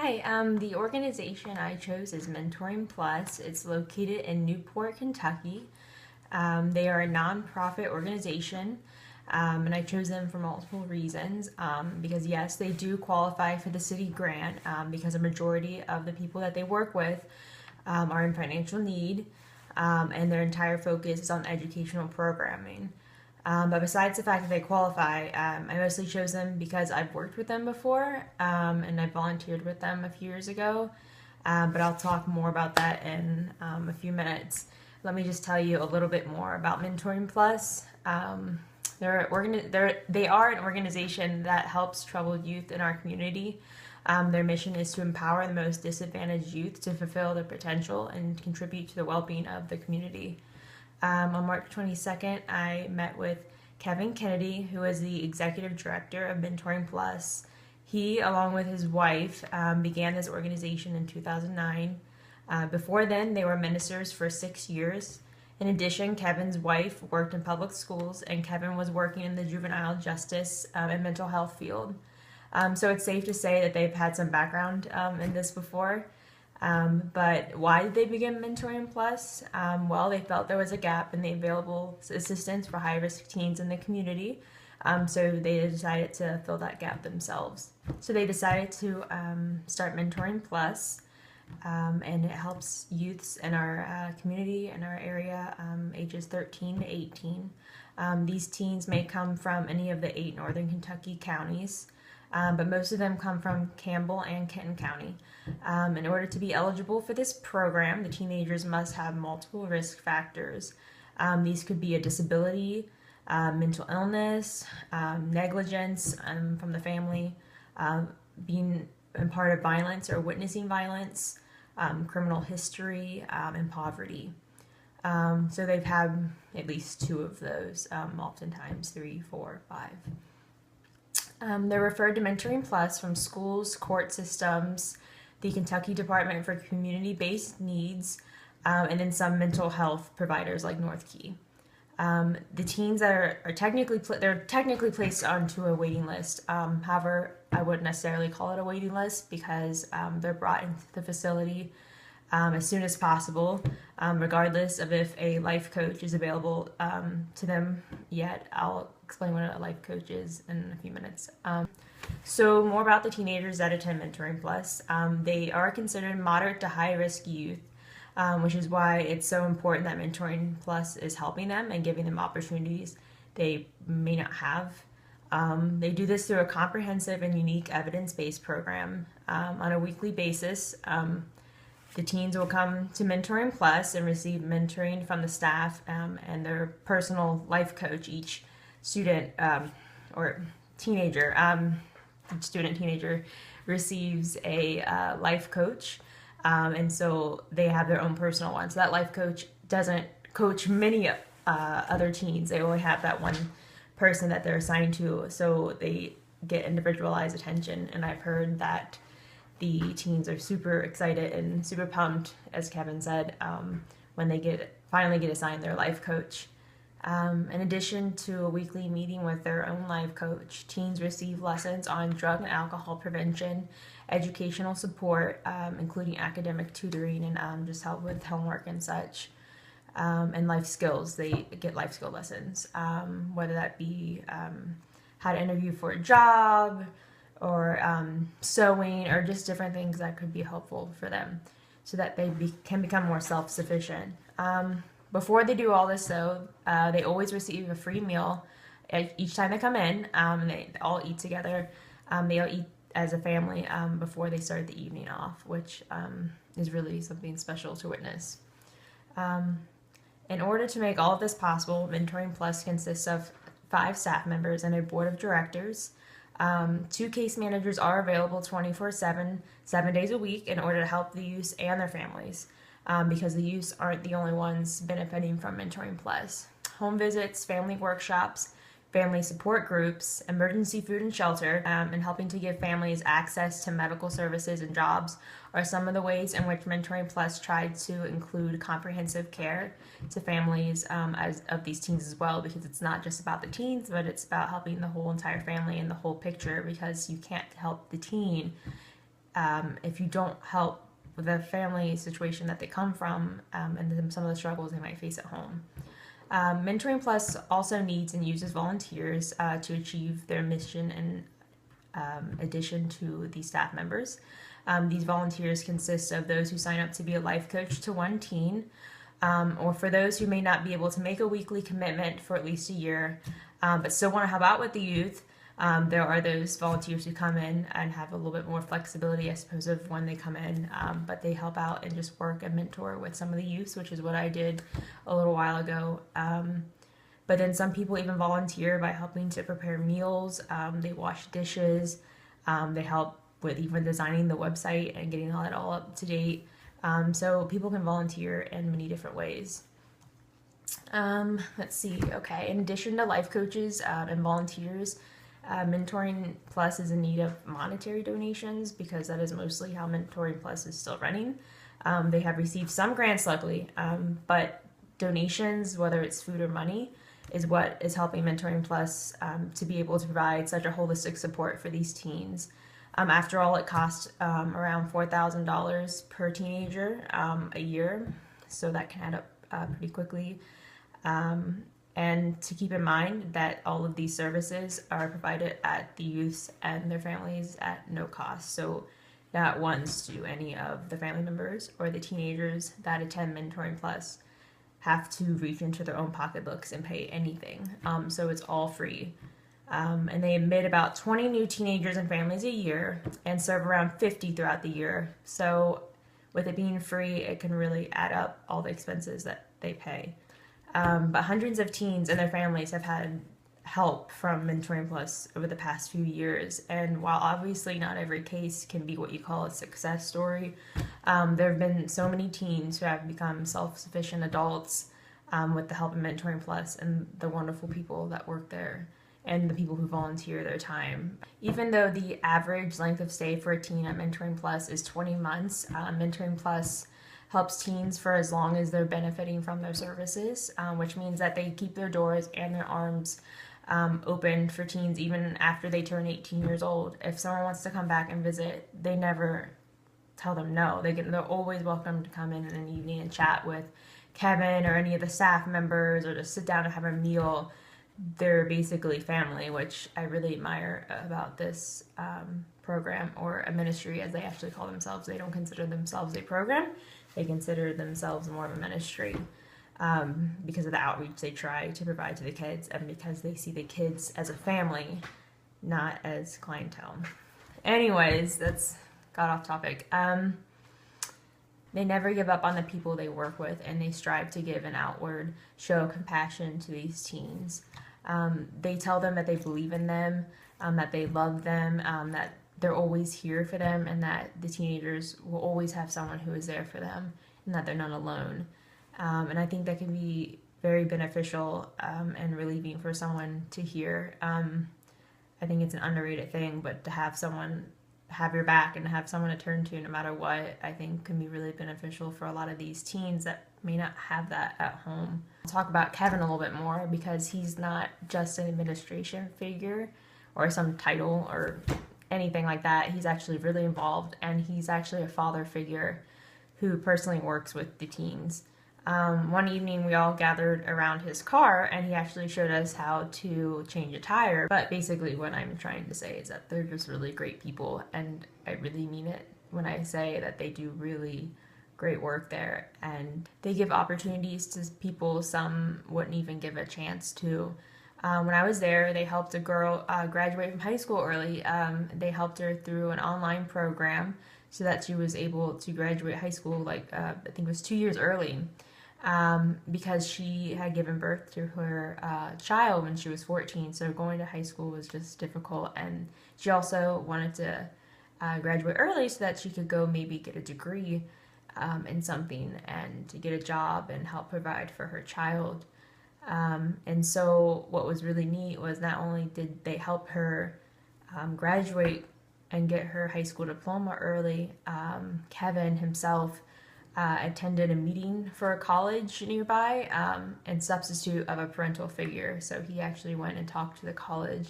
Hi, the organization I chose is Mentoring Plus. It's located in Newport, Kentucky. They are a nonprofit organization, and I chose them for multiple reasons. Because, yes, they do qualify for the city grant because a majority of the people that they work with are in financial need, and their entire focus is on educational programming. But besides the fact that they qualify, I mostly chose them because I've worked with them before, and I volunteered with them a few years ago. But I'll talk more about that in a few minutes. Let me just tell you a little bit more about Mentoring Plus. They are an organization that helps troubled youth in our community. Their mission is to empower the most disadvantaged youth to fulfill their potential and contribute to the well-being of the community. On March 22nd, I met with Kevin Kennedy, who is the executive director of Mentoring Plus. He, along with his wife, began this organization in 2009. Before then, they were ministers for 6 years. In addition, Kevin's wife worked in public schools, and Kevin was working in the juvenile justice and mental health field. So it's safe to say that they've had some background in this before. But why did they begin Mentoring Plus? Well, they felt there was a gap in the available assistance for high-risk teens in the community, so they decided to fill that gap themselves. So they decided to start Mentoring Plus, and it helps youths in our community, in our area, ages 13 to 18. These teens may come from any of the 8 northern Kentucky counties. But most of them come from Campbell and Kenton County. In order to be eligible for this program, the teenagers must have multiple risk factors. These could be a disability, mental illness, negligence from the family, being a part of violence or witnessing violence, criminal history, and poverty. So they've had at least 2 of those, oftentimes 3, 4, 5. They're referred to Mentoring Plus from schools, court systems, the Kentucky Department for Community-Based Needs, and then some mental health providers like North Key. The teens that are technically placed onto a waiting list. However, I wouldn't necessarily call it a waiting list because they're brought into the facility as soon as possible, regardless of if a life coach is available to them yet. I'll explain what a life coach is in a few minutes. So more about the teenagers that attend Mentoring Plus. They are considered moderate to high risk youth, which is why it's so important that Mentoring Plus is helping them and giving them opportunities they may not have. They do this through a comprehensive and unique evidence-based program on a weekly basis. The teens will come to Mentoring Plus and receive mentoring from the staff and their personal life coach. Each student or teenager, teenager receives a life coach, and so they have their own personal one. So that life coach doesn't coach many other teens. They only have that one person that they're assigned to, so they get individualized attention. And I've heard that the teens are super excited and super pumped, as Kevin said, when they finally get assigned their life coach. In addition to a weekly meeting with their own life coach, teens receive lessons on drug and alcohol prevention, educational support, including academic tutoring and just help with homework and such, and life skills. They get life skill lessons, whether that be how to interview for a job, or sewing, or just different things that could be helpful for them so that they can become more self-sufficient. Before they do all this, though, they always receive a free meal each time they come in, and they all eat together. They all eat as a family before they start the evening off, which is really something special to witness. In order to make all of this possible, Mentoring Plus consists of 5 staff members and a board of directors. 2 case managers are available 24/7, 7 days a week, in order to help the youths and their families, because the youths aren't the only ones benefiting from Mentoring Plus. Home visits, family workshops, family support groups, emergency food and shelter, and helping to give families access to medical services and jobs are some of the ways in which Mentoring Plus tried to include comprehensive care to families of these teens as well, because it's not just about the teens, but it's about helping the whole entire family and the whole picture, because you can't help the teen if you don't help with the family situation that they come from, and then some of the struggles they might face at home. Mentoring Plus also needs and uses volunteers to achieve their mission in addition to the staff members. These volunteers consist of those who sign up to be a life coach to one teen, or for those who may not be able to make a weekly commitment for at least a year, but still want to help out with the youth. There are those volunteers who come in and have a little bit more flexibility, I suppose, of when they come in, but they help out and just work and mentor with some of the youth, which is what I did a little while ago. But then some people even volunteer by helping to prepare meals. They wash dishes. They help with even designing the website and getting all that all up to date. So people can volunteer in many different ways. Let's see. Okay, in addition to life coaches and volunteers, Mentoring Plus is in need of monetary donations because that is mostly how Mentoring Plus is still running. They have received some grants, luckily, but donations, whether it's food or money, is what is helping Mentoring Plus to be able to provide such a holistic support for these teens. After all, it costs around $4,000 per teenager a year, so that can add up pretty quickly. And to keep in mind that all of these services are provided at the youths and their families at no cost. So not once do any of the family members or the teenagers that attend Mentoring Plus have to reach into their own pocketbooks and pay anything. So it's all free. And they admit about 20 new teenagers and families a year and serve around 50 throughout the year. So with it being free, it can really add up all the expenses that they pay. But hundreds of teens and their families have had help from Mentoring Plus over the past few years. And while obviously not every case can be what you call a success story, there have been so many teens who have become self-sufficient adults with the help of Mentoring Plus and the wonderful people that work there and the people who volunteer their time. Even though the average length of stay for a teen at Mentoring Plus is 20 months, Mentoring Plus helps teens for as long as they're benefiting from their services, which means that they keep their doors and their arms open for teens even after they turn 18 years old. If someone wants to come back and visit, they never tell them no. They're always welcome to come in an evening and chat with Kevin or any of the staff members or just sit down and have a meal. They're basically family, which I really admire about this program, or a ministry as they actually call themselves. They don't consider themselves a program. They consider themselves more of a ministry because of the outreach they try to provide to the kids and because they see the kids as a family, not as clientele. Anyways, that's got off topic. They never give up on the people they work with, and they strive to give an outward show of compassion to these teens. They tell them that they believe in them, that they love them, that they're always here for them, and that the teenagers will always have someone who is there for them, and that they're not alone. And I think that can be very beneficial and relieving for someone to hear. I think it's an underrated thing, but to have someone have your back and to have someone to turn to no matter what, I think can be really beneficial for a lot of these teens that may not have that at home. I'll talk about Kevin a little bit more because he's not just an administration figure or some title or anything like that. He's actually really involved, and he's actually a father figure who personally works with the teens. One evening we all gathered around his car, and he actually showed us how to change a tire. But basically what I'm trying to say is that they're just really great people, and I really mean it when I say that they do really great work there, and they give opportunities to people some wouldn't even give a chance to. When I was there, they helped a girl graduate from high school early. They helped her through an online program so that she was able to graduate high school, I think it was 2 years early, because she had given birth to her child when she was 14. So going to high school was just difficult, and she also wanted to graduate early so that she could go maybe get a degree in something and to get a job and help provide for her child. And so what was really neat was not only did they help her graduate and get her high school diploma early, Kevin himself attended a meeting for a college nearby in substitute of a parental figure. So he actually went and talked to the college,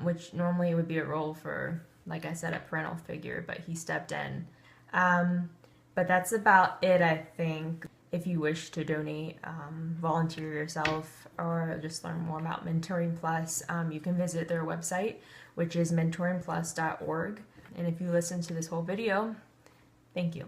which normally would be a role for like I said, a parental figure, but he stepped in. But that's about it, I think. If you wish to donate, volunteer yourself, or just learn more about Mentoring Plus, you can visit their website, which is mentoringplus.org. And if you listen to this whole video, thank you.